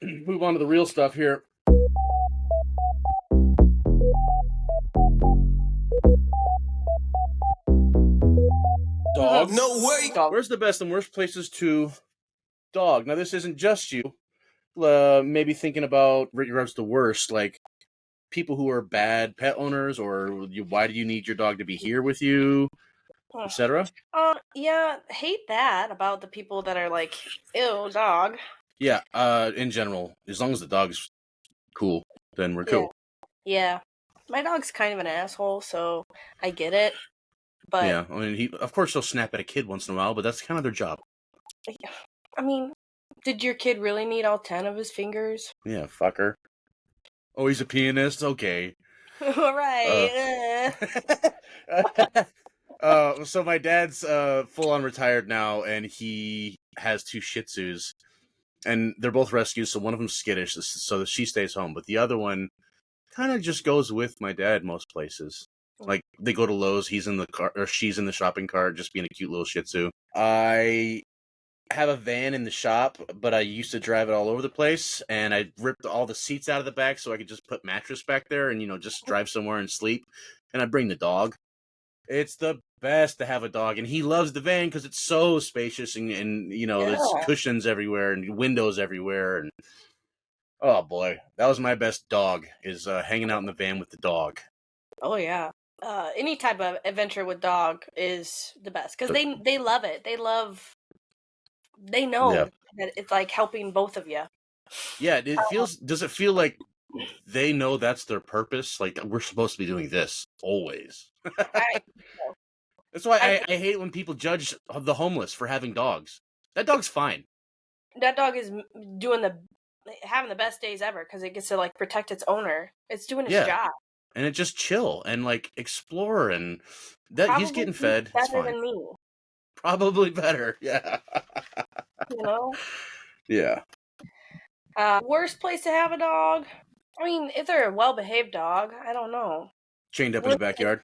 Move on to the real stuff here. Dogs. No way. Where's the best and worst places to dog? Now, this isn't just you. Maybe thinking about regards to worst, like people who are bad pet owners, or why do you need your dog to be here with you, etc. Yeah, hate that about the people that are like, ew, dog. Yeah, in general, as long as the dog's cool, then we're cool. Yeah. My dog's kind of an asshole, so I get it. But yeah, I mean, of course he'll snap at a kid once in a while, but that's kind of their job. I mean, did your kid really need all 10 of his fingers? Yeah, fucker. Oh, he's a pianist? Okay. All right. So my dad's full-on retired now, and he has 2 Shih Tzus. And they're both rescues, so one of them's skittish, so she stays home. But the other one kind of just goes with my dad most places. Like, they go to Lowe's, he's in the car, or she's in the shopping cart, just being a cute little Shih Tzu. I have a van in the shop, but I used to drive it all over the place, and I ripped all the seats out of the back so I could just put mattress back there and, just drive somewhere and sleep. And I'd bring the dog. It's the best to have a dog, and he loves the van because it's so spacious and there's cushions everywhere and windows everywhere. And oh boy, that was my best dog, is hanging out in the van with the dog. Oh yeah. Any type of adventure with dog is the best because they love it. They know that it's like helping both of you. Yeah, does it feel like they know that's their purpose? Like, we're supposed to be doing this always. That's why I hate when people judge the homeless for having dogs. That dog's fine. That dog is having the best days ever because it gets to like protect its owner. It's doing its job. And it just chill and like explore, and that Probably he's getting fed. It's fine. Than me. Probably better. Yeah. Yeah. Worst place to have a dog? I mean, if they're a well-behaved dog, I don't know. Chained up in the backyard?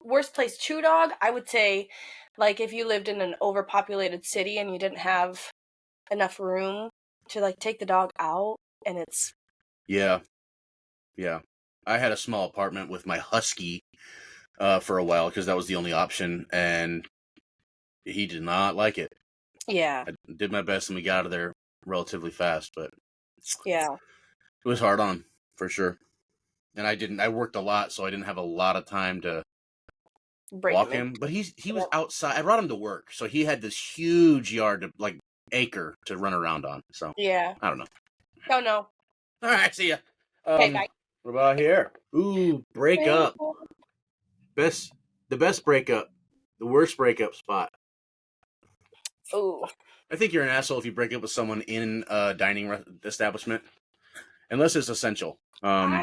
Worst place to dog? I would say, like, if you lived in an overpopulated city and you didn't have enough room to, like, take the dog out, and it's... Yeah. Yeah. I had a small apartment with my husky for a while because that was the only option, and he did not like it. Yeah. I did my best, and we got out of there relatively fast, but yeah, it was hard on, for sure. And I worked a lot, so I didn't have a lot of time to walk him. But he was outside. I brought him to work, so he had this huge yard, like acre, to run around on. So yeah, I don't know. Oh no. All right, see ya. Okay, bye. What about here? Ooh, breakup. The best breakup. The worst breakup spot. Ooh. I think you're an asshole if you break up with someone in a dining establishment, unless it's essential. Yeah.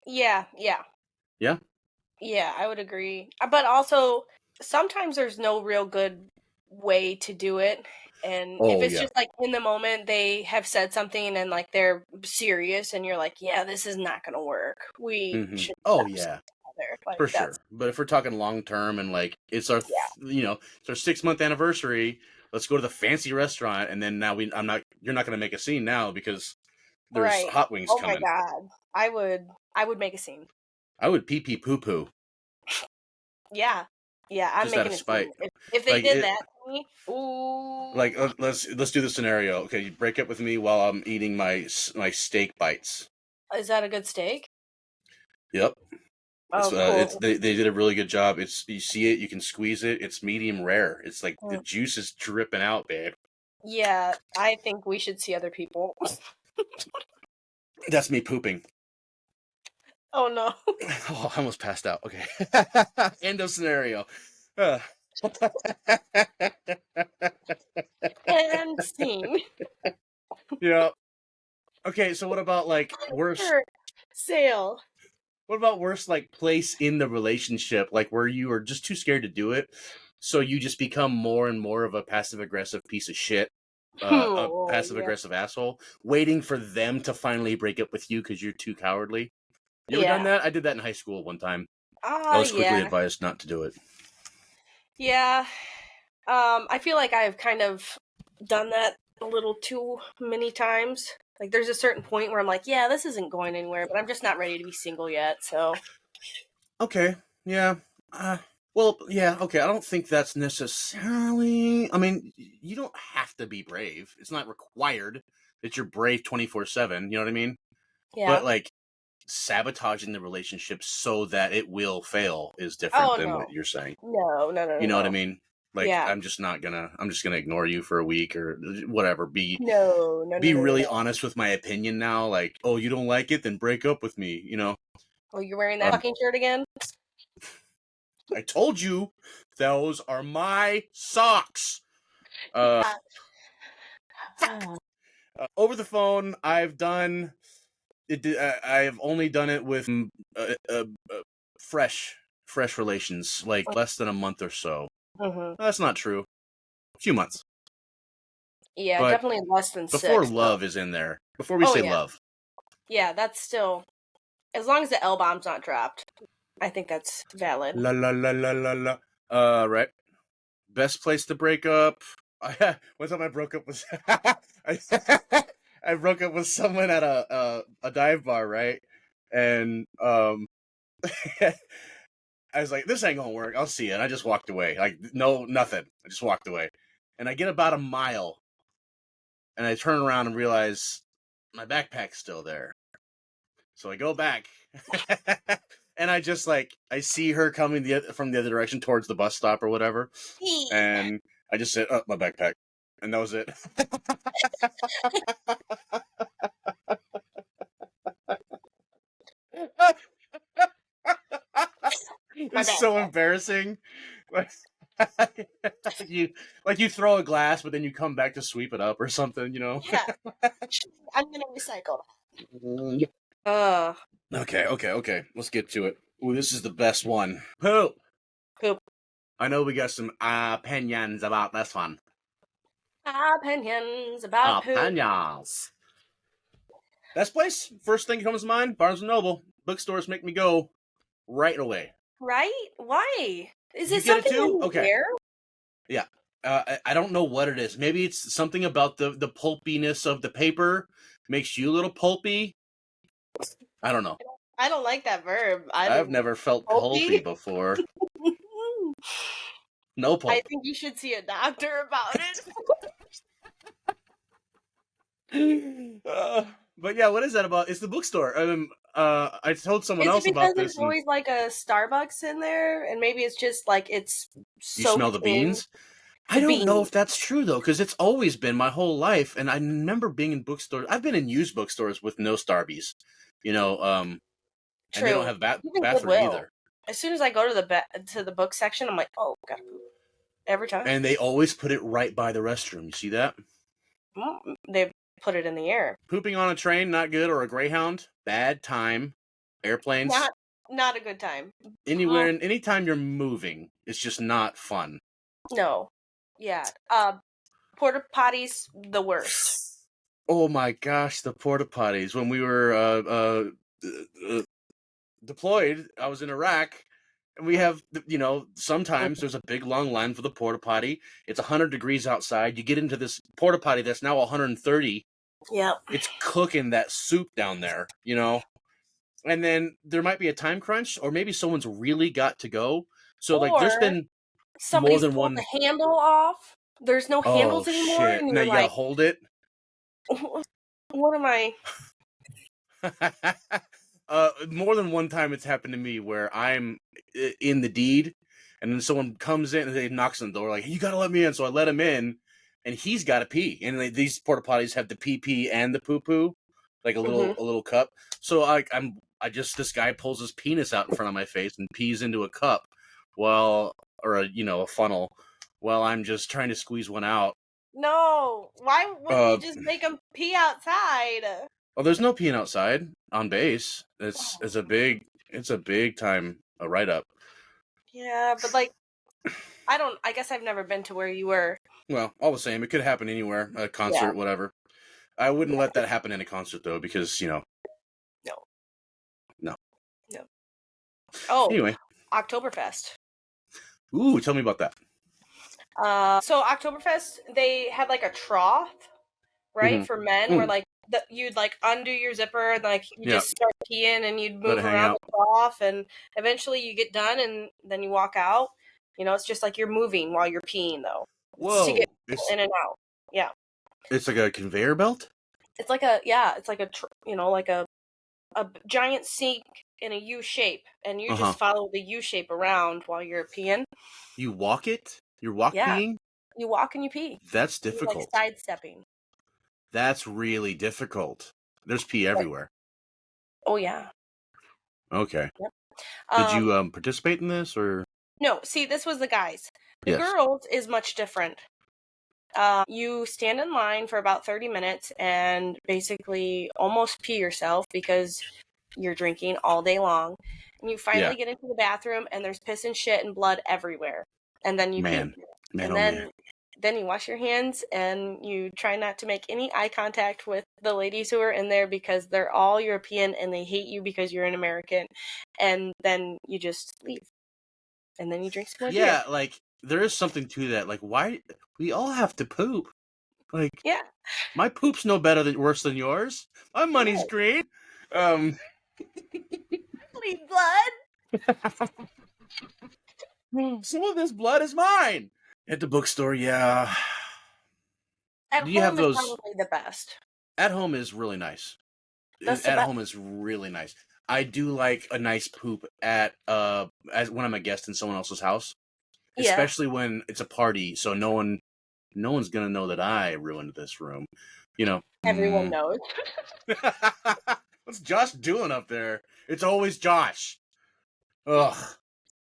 Yeah? Yeah, I would agree. But also, sometimes there's no real good way to do it. And if it's just like in the moment they have said something and like they're serious and you're like, yeah, this is not going to work. We should. Oh, yeah. Like, for sure. But if we're talking long term and like it's our, it's our 6-month anniversary, let's go to the fancy restaurant, and then now you're not going to make a scene now because there's hot wings coming. Oh my god, I would make a scene. I would pee pee poo poo. Yeah, I'm just making a spite. Scene. If they did that to me, ooh. Like let's do the scenario. Okay, you break up with me while I'm eating my steak bites. Is that a good steak? Yep. Oh, cool. They did a really good job. You see it, you can squeeze it. It's medium rare. It's like the juice is dripping out, babe. Yeah, I think we should see other people. That's me pooping. Oh no. Oh, I almost passed out. Okay. End of scenario. And scene. Yeah. Okay, so what about like worst sale? What about worst like place in the relationship, like where you are just too scared to do it, so you just become more and more of a passive-aggressive piece of shit, a passive-aggressive asshole, waiting for them to finally break up with you because you're too cowardly? You ever done that? I did that in high school one time. I was quickly advised not to do it. Yeah. I feel like I've kind of done that a little too many times. Like, there's a certain point where I'm like, yeah, this isn't going anywhere, but I'm just not ready to be single yet. So, Okay, yeah. Well, yeah, okay. I don't think that's necessarily. I mean, you don't have to be brave. It's not required that you're brave 24/7. You know what I mean? yeah. But like sabotaging the relationship so that it will fail is different Oh than no, what you're saying. You know what I no. mean? Like Yeah. I'm just gonna ignore you for a week or whatever. No. Be really honest with my opinion now. Like, oh, you don't like it, then break up with me. You know. Oh, you're wearing that fucking shirt again? I told you, those are my socks. Fuck. Over the phone, I've done it. I've only done it with fresh relations, like less than a month or so. Mm-hmm. That's not true. A few months, Yeah, but definitely less than before 6. love is in there. Before we Oh say yeah, love. yeah. That's still, as long as the L bomb's not dropped, I think that's valid. La la la la la la. Right. Best place to break up. One time I broke up with I broke up with someone at a dive bar, right? And I was like, this ain't gonna work. I'll see it. And I just walked away. Like no nothing. I just walked away. And I get about a mile and I turn around and realize my backpack's still there. So I go back and I just like I see her coming from the other direction towards the bus stop or whatever. And I just said, "Oh, my backpack," and that was it. My It's bad. so embarrassing. Like, you throw a glass, but then you come back to sweep it up or something. You know. Yeah, I'm gonna recycle. Uh, Okay. Let's get to it. Ooh, this is the best one. Poop. poop. I know we got some opinions about this one. Opinions about poop. Opinions. Best place? First thing that comes to mind, Barnes & Noble. Bookstores make me go right away. Right? Why? Is You it get it something too? in the Okay. air? Yeah. I don't know what it is. Maybe it's something about the pulpiness of the paper makes you a little pulpy. I don't know. I don't like that verb. I've never felt pulpy before. No pulp. I think you should see a doctor about it. But yeah, what is that about? It's the bookstore. I told someone else about this. There's always like a Starbucks in there, and maybe it's just like it's you smell the beans? I don't know if that's true though, because it's always been my whole life, and I remember being in bookstores. I've been in used bookstores with no Starbies, you know, and they don't have bathroom either. As soon as I go to the book section, I'm like, oh, gotta poop every time. And they always put it right by the restroom. You see that? They put it in the air. Pooping on a train, not good, or a Greyhound, bad time. Airplanes, not a good time. Anywhere, anytime you're moving, it's just not fun. No. Yeah. Porta potties, the worst. Oh my gosh, the porta potties. When we were deployed, I was in Iraq, and we have, sometimes there's a big long line for the porta potty. It's 100 degrees outside. You get into this porta potty that's now 130. Yep. It's cooking that soup down there, And then there might be a time crunch, or maybe someone's really got to go. So, there's been somebody's more than one. The handle off. There's no handles anymore. Shit. And now you gotta hold it. What am I? More than one time it's happened to me where I'm in the deed, and then someone comes in and they knocks on the door like, hey, you gotta let me in. So I let him in, and he's got to pee. And these porta potties have the pee and the poo poo, like a little cup. So this guy pulls his penis out in front of my face and pees into a cup, or a funnel, while I'm just trying to squeeze one out. No, why wouldn't you just make him pee outside? Oh, there's no peeing outside on base. It's a big time write up. Yeah, but I guess I've never been to where you were. Well, all the same, it could happen anywhere, a concert, whatever. I wouldn't let that happen in a concert though, because No. Oh, anyway, Oktoberfest. Ooh, tell me about that. So Oktoberfest, they had like a trough, right, for men, where you'd like undo your zipper and like you Yeah. just start peeing and you'd Let it move hang around out. the trough and eventually you get done and then you walk out. It's just like you're moving while you're peeing though. It's to get Whoa! in and out. Yeah. It's like a conveyor belt. It's like like a giant sink in a U shape, and you just follow the U shape around while you're peeing. You walk it. You're walk peeing. You walk and you pee. That's You're like difficult. sidestepping. That's really difficult. There's pee everywhere. Oh yeah. Okay. Yep. Did you participate in this or? No. See, this was the guys. The Yes. girls is much different. You stand in line for about 30 minutes and basically almost pee yourself because you're drinking all day long. And you finally get into the bathroom and there's piss and shit and blood everywhere. And then you pee. And then you wash your hands and you try not to make any eye contact with the ladies who are in there because they're all European and they hate you because you're an American. And then you just leave. And then you drink some more beer. Yeah, like there is something to that. Like, why we all have to poop? Like, yeah, my poop's no worse than yours. My money's green. Bleed blood. Some of this blood is mine. At the bookstore, yeah. At Do you home have those? is probably the best. At home is really nice. Home is really nice. I do like a nice poop at as when I'm a guest in someone else's house. Especially when it's a party, so no one's gonna know that I ruined this room. Everyone knows. What's Josh doing up there? It's always Josh. Ugh.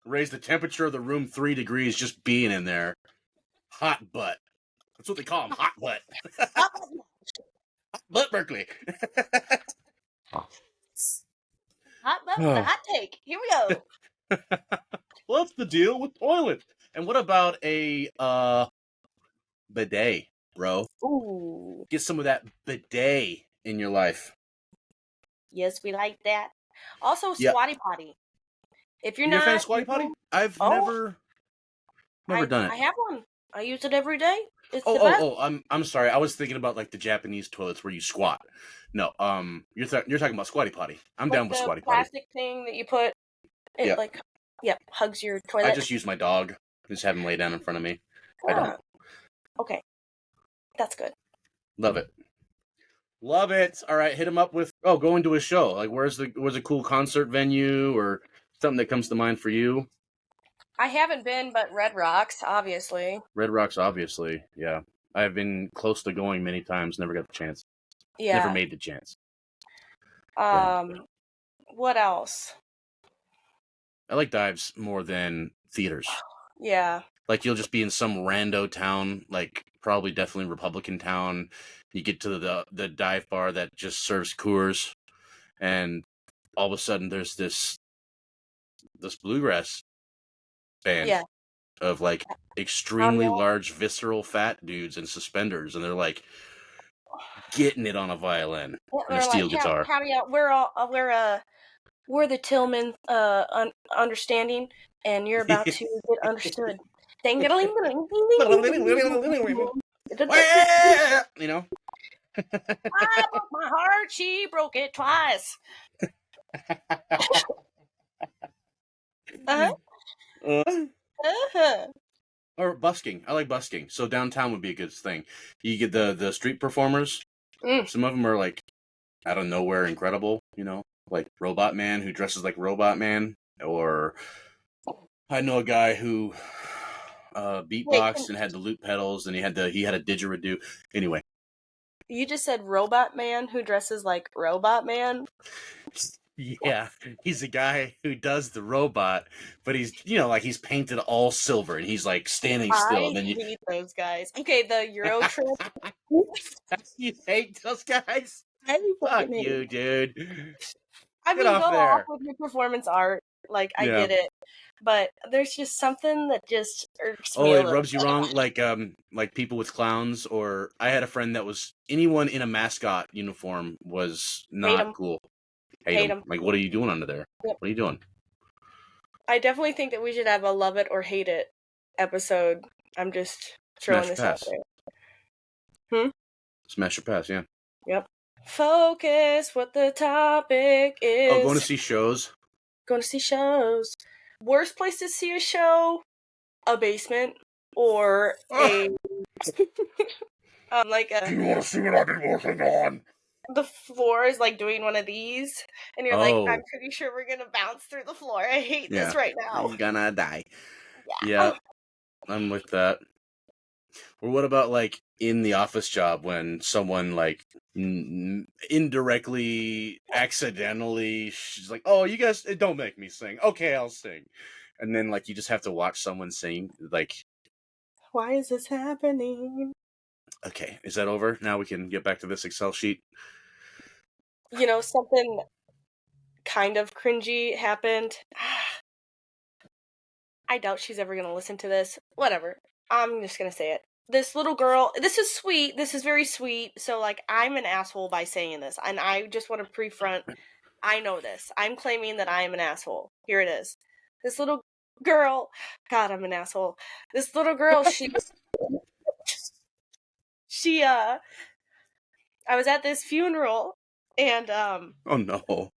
Raise the temperature of the room 3 degrees just being in there. Hot butt. That's what they call him, hot butt. Hot butt Berkeley. Hot butt, the hot take. Here we go. What's the deal with toilets? And what about a bidet, bro? Ooh. Get some of that bidet in your life. Yes, we like that. Also, squatty potty. If you're not a fan of squatty potty, I've never done it. I have one. I use it every day. It's the best. I'm sorry. I was thinking about like the Japanese toilets where you squat. No, you're talking about squatty potty. I'm down with squatty potty. Plastic thing that you put. It hugs your toilet. I just use my dog. Just have him lay down in front of me. I don't. Okay, that's good. Love it. Love it. All right, hit him up with going to a show. Like, where's a cool concert venue or something that comes to mind for you? I haven't been, but Red Rocks, obviously. Red Rocks, obviously. Yeah, I've been close to going many times. Never got the chance. Yeah. Never made the chance. What else? I like dives more than theaters. Yeah. Like, you'll just be in some rando town, like probably definitely Republican town. You get to the dive bar that just serves Coors, and all of a sudden there's this bluegrass band of like extremely large, visceral, fat dudes in suspenders, and they're like getting it on a violin and a steel guitar. Howdy, we're the Tillman understanding, and you're about to get understood. Ding ding ding ding You know. I broke my heart, she broke it twice. Or busking. I like busking. So downtown would be a good thing. You get the street performers. Some of them are like out of nowhere incredible, like Robot Man who dresses like Robot Man, or I know a guy who beatboxed and had the loop pedals, and he had a didgeridoo. Anyway, you just said Robot Man who dresses like Robot Man. Yeah, he's a guy who does the robot, but he's he's painted all silver and he's like standing still. And then you hate those guys. Okay, the Euro Trip. You hate those guys? Fuck you, dude. I mean, go off with your performance art. Like, I get it. But there's just something that just irks me. It rubs you wrong, like people with clowns, or I had a friend that was anyone in a mascot uniform was not cool. Hate him. Like, what are you doing under there? Yep. What are you doing? I definitely think that we should have a love it or hate it episode. I'm just throwing this out there. Smash or pass, yeah. Yep. Focus what the topic is. Oh, going to see shows? Going to see shows. Worst place to see a show? A basement or a like a. Do you want to see what I've been working on? The floor is like doing one of these, and you're like, I'm pretty sure we're gonna bounce through the floor. I hate this right now. You're gonna die. Yeah. I'm with that. Or what about like in the office job when someone like indirectly, accidentally, she's like, "Oh, you guys, don't make me sing." Okay, I'll sing, and then like you just have to watch someone sing. Like, why is this happening? Okay, is that over? Now we can get back to this Excel sheet. You know, something kind of cringy happened. I doubt she's ever gonna listen to this. Whatever. I'm just gonna say it. This little girl, this is sweet. This is very sweet. So, like, I'm an asshole by saying this. And I just want to pre-front. I know this. I'm claiming that I am an asshole. Here it is. This little girl. God, I'm an asshole. This little girl, I was at this funeral and, Oh no.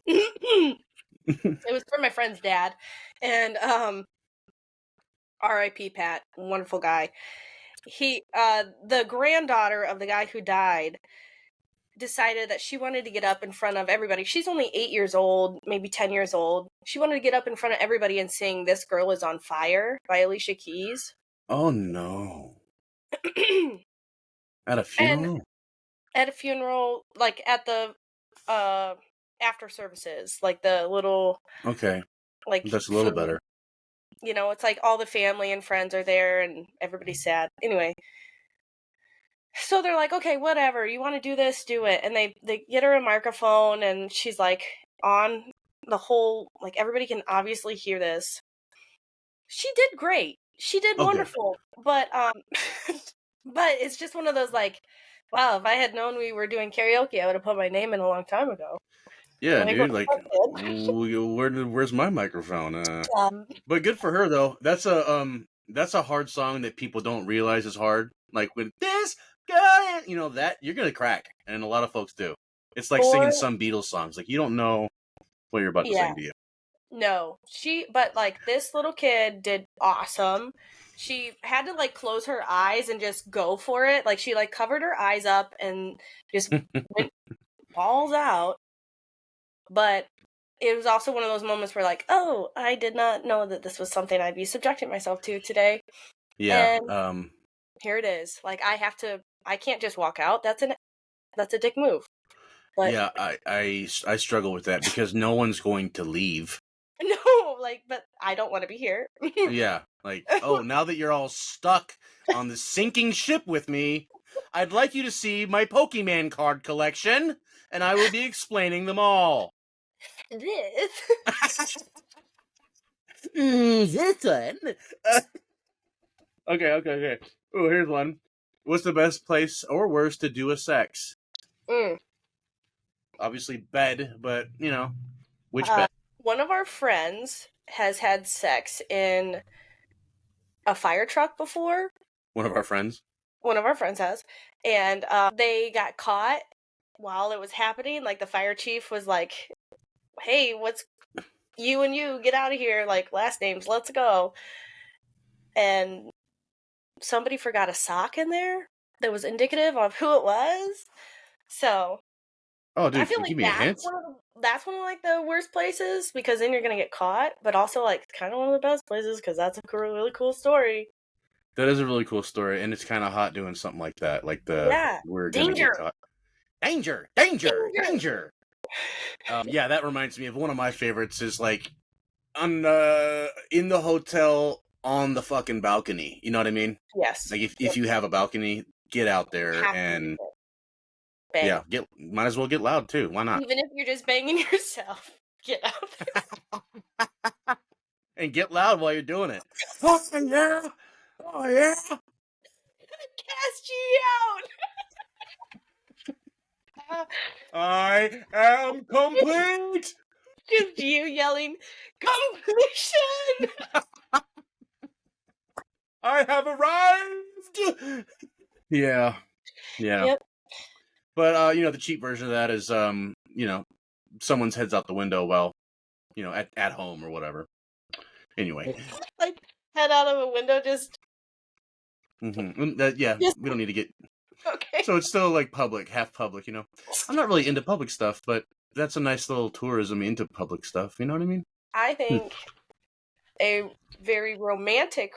it was for my friend's dad. And, R.I.P. Pat, wonderful guy. The granddaughter of the guy who died decided that she wanted to get up in front of everybody. She's only 8 years old, maybe 10 years old. She wanted to get up in front of everybody and sing "This Girl Is on Fire" by Alicia Keys. Oh no. At a funeral? And at a funeral, like at the after services, like the little, Okay. like, That's a little better. You know, it's like all the family and friends are there and everybody's sad. Anyway, so they're like, okay, whatever, you want to do this, do it. And they get her a microphone and she's like on the whole, like, everybody can obviously hear this. She did great. She did wonderful. But but it's just one of those, like, wow, if I had known we were doing karaoke, I would have put my name in a long time ago. Yeah, dude, like, where's my microphone? But good for her though. That's a hard song that people don't realize is hard. Like when this guy, you know, that you're gonna crack, and a lot of folks do. It's like singing some Beatles songs. Like you don't know what you're about to sing, do you? No, but like this little kid did awesome. She had to like close her eyes and just go for it. Like she like covered her eyes up and just went balls out. But it was also one of those moments where, like, oh, I did not know that this was something I'd be subjecting myself to today. Yeah. And here it is. Like, I can't just walk out. That's a dick move. But yeah, I struggle with that because no one's going to leave. No, like, but I don't want to be here. Yeah, like, oh, now that you're all stuck on the sinking ship with me, I'd like you to see my Pokemon card collection, and I will be explaining them all. This one. Okay. Oh, here's one. What's the best place or worst to do a sex? Obviously bed, but, you know, which bed? One of our friends has had sex in a fire truck before. One of our friends? One of our friends has. And they got caught while it was happening. Like, the fire chief was like, hey, what's you and you, get out of here, like, last names, let's go. And somebody forgot a sock in there that was indicative of who it was. So, oh, dude, I feel like give me a hint. That's one of like the worst places because then you're gonna get caught, but also like kind of one of the best places because that's a really cool story. That is a really cool story, and it's kind of hot doing something like that. Like we're gonna get caught. Danger! Yeah, that reminds me of one of my favorites. Is like on in the hotel on the fucking balcony. You know what I mean? Yes. Like if you have a balcony, get out there and bang. Yeah, might as well get loud too. Why not? Even if you're just banging yourself, get out there. And get loud while you're doing it. Oh yeah! Oh yeah! Cast ye out! I am complete! Just you yelling, completion! I have arrived! Yeah. Yep. But the cheap version of that is someone's heads out the window while at home or whatever. Anyway, like head out of a window, just yeah, just we don't need to get. okay. So it's still like public, half public. I'm not really into public stuff, but that's a nice little tourism into public stuff. You know what I mean? I think a very romantic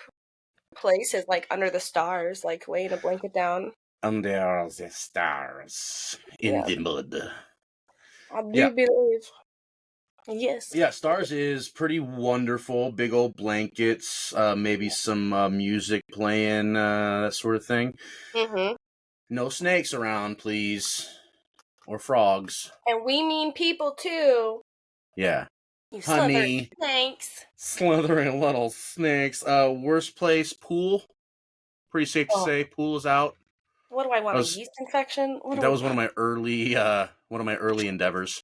place is like under the stars, like laying a blanket down. Under the stars, in the mud. I do Yeah. believe. Yes. Yeah, stars is pretty wonderful. Big old blankets, maybe some music playing, that sort of thing. Mm-hmm. No snakes around, please. Or frogs. And we mean people too. Yeah. You Honey. Thanks. Slithering little snakes. Worst place, pool. Pretty safe to say, pool is out. What do I want? A yeast infection? That was one of my early endeavors.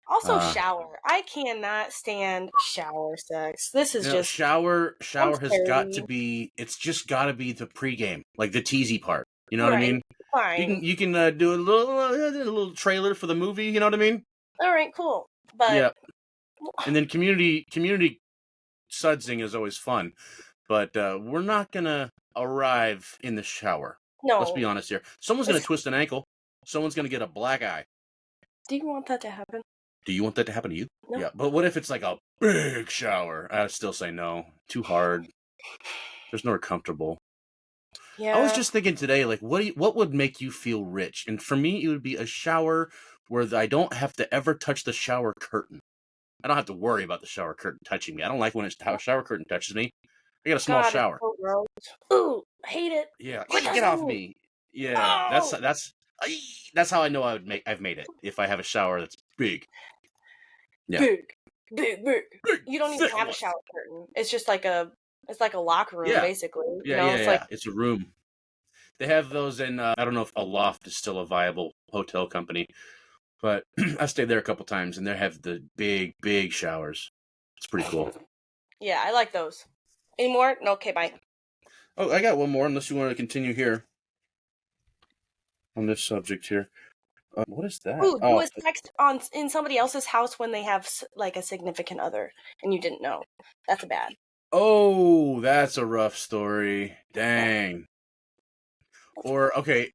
Also, shower. I cannot stand shower sex. This is just shower has got to be. It's just got to be the pregame, like the teasy part. You know what I mean? Fine. You can do a little trailer for the movie. You know what I mean? All right, cool. But yeah, and then community sudsing is always fun, but we're not gonna arrive in the shower. No, let's be honest here. Someone's gonna twist an ankle. Someone's gonna get a black eye. Do you want that to happen? Do you want that to happen to you? No. Yeah, but what if it's like a big shower? I'd still say no. Too hard. There's nowhere comfortable. Yeah. I was just thinking today, like, what would make you feel rich? And for me, it would be a shower where I don't have to ever touch the shower curtain. I don't have to worry about the shower curtain touching me. I don't like when a shower curtain touches me. I got a small shower. It's so gross. Ooh, I hate it. Yeah, get off me. Yeah, that's how I know I've made it. If I have a shower that's big. Yeah. Big. You don't even have a shower curtain. It's just like a locker room, basically. Yeah. It's a room. They have those in. I don't know if a loft is still a viable hotel company, but I stayed there a couple times, and they have the big showers. It's pretty cool. Yeah, I like those. Any more? No. Okay, bye. Oh, I got one more. Unless you want to continue here on this subject here. What is that? Ooh, do a sex in somebody else's house when they have like a significant other and you didn't know. That's bad. Oh, that's a rough story. Dang. Or okay,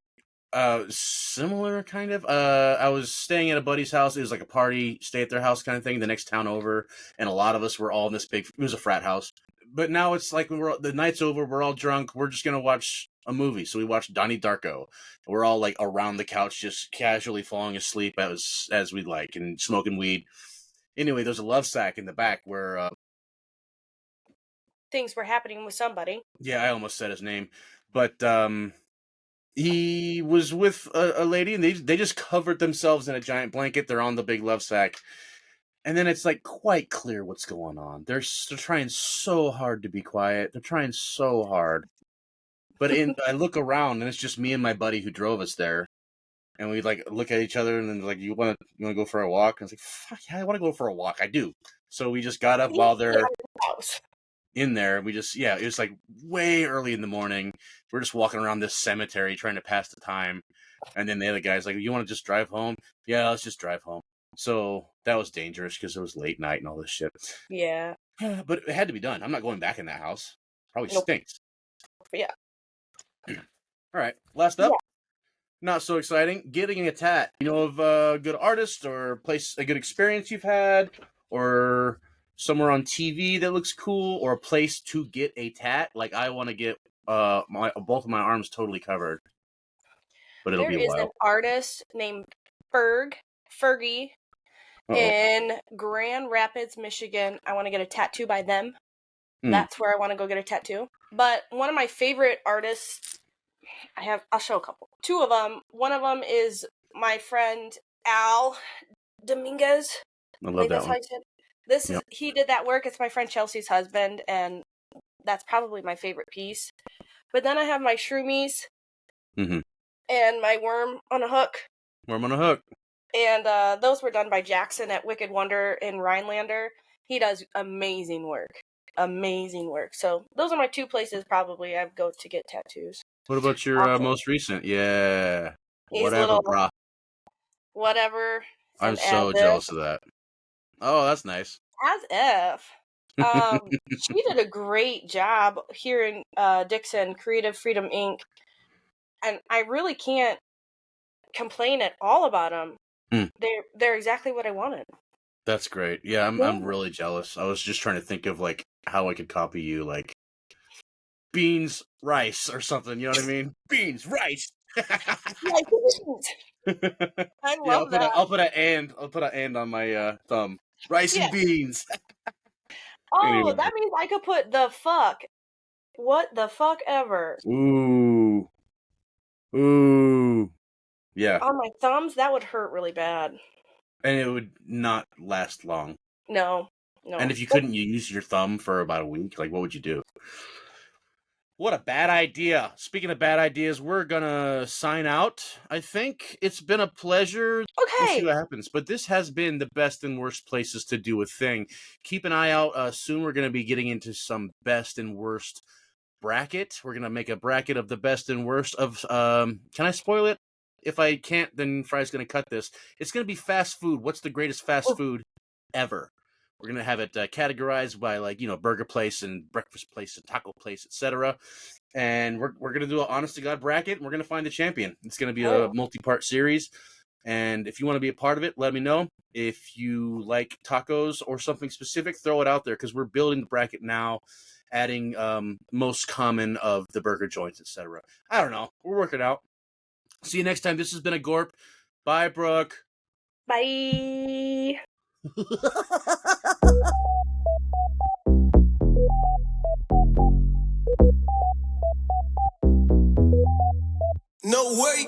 similar kind of. I was staying at a buddy's house. It was like a party, stay at their house kind of thing. The next town over, and a lot of us were all in this big. It was a frat house. But now it's like the night's over. We're all drunk. We're just gonna watch a movie. So we watched Donnie Darko. We're all like around the couch, just casually falling asleep as we like and smoking weed. Anyway, there's a love sack in the back where things were happening with somebody. Yeah, I almost said his name, but he was with a lady, and they just covered themselves in a giant blanket. They're on the big love sack. And then it's like quite clear what's going on. They're trying so hard to be quiet. They're trying so hard. But I look around, and it's just me and my buddy who drove us there. And we like look at each other, and then like, you want to go for a walk? And I was like, fuck yeah, I want to go for a walk. I do. So we just got up while they're in there. We just it was like way early in the morning. We're just walking around this cemetery trying to pass the time. And then the other guy's like, you want to just drive home? Yeah, let's just drive home. So that was dangerous because it was late night and all this shit. Yeah. But it had to be done. I'm not going back in that house. Probably stinks. Yeah. All right. Last up. Yeah. Not so exciting. Getting a tat. You know of a good artist or a good experience you've had, or somewhere on TV that looks cool, or a place to get a tat? Like, I want to get both of my arms totally covered. But it'll be a while. There is an artist named Fergie in Grand Rapids, Michigan. I want to get a tattoo by them. That's where I want to go get a tattoo. But one of my favorite artists, I'll show a couple. Two of them. One of them is my friend Al Dominguez. I love that one. He did that work. It's my friend Chelsea's husband, and that's probably my favorite piece. But then I have my shroomies and my worm on a hook. Worm on a hook. And those were done by Jackson at Wicked Wonder in Rhinelander. He does amazing work. So those are my two places probably I go to get tattoos. What about your most recent? Yeah. He's Whatever, little brah. whatever. I'm And as so if, jealous of that. Oh, that's nice. as if. She did a great job here in Dixon, Creative Freedom Inc. And I really can't complain at all about them. Mm. They're exactly what I wanted. That's great. Yeah, I'm Yeah. really jealous. I was just trying to think of like how I could copy you, like beans, rice, or something. You know what I mean? Beans, rice. Like, I Yeah, love that. I'll put an and on my thumb. Rice Yeah. and beans. Oh, Anyway. that means I could put the fuck. What the fuck ever. Ooh. Ooh. Yeah. On my thumbs, that would hurt really bad. And it would not last long. No. And if you couldn't use your thumb for about a week, like what would you do? What a bad idea. Speaking of bad ideas, we're gonna sign out. I think it's been a pleasure. We'll see Okay. what happens. But this has been the best and worst places to do a thing. Keep an eye out. Soon we're gonna be getting into some best and worst bracket. We're gonna make a bracket of the best and worst of. Can I spoil it? If I can't, then Fry's gonna cut this. It's gonna be fast food. What's the greatest fast food ever? We're gonna have it categorized by burger place and breakfast place and taco place, etc. And we're gonna do an honest to God bracket. And we're gonna find the champion. It's gonna be a multi-part series. And if you want to be a part of it, let me know. If you like tacos or something specific, throw it out there because we're building the bracket now, adding most common of the burger joints, etc. I don't know. We're working out. See you next time. This has been a Gorp. Bye, Brooke. Bye. No way.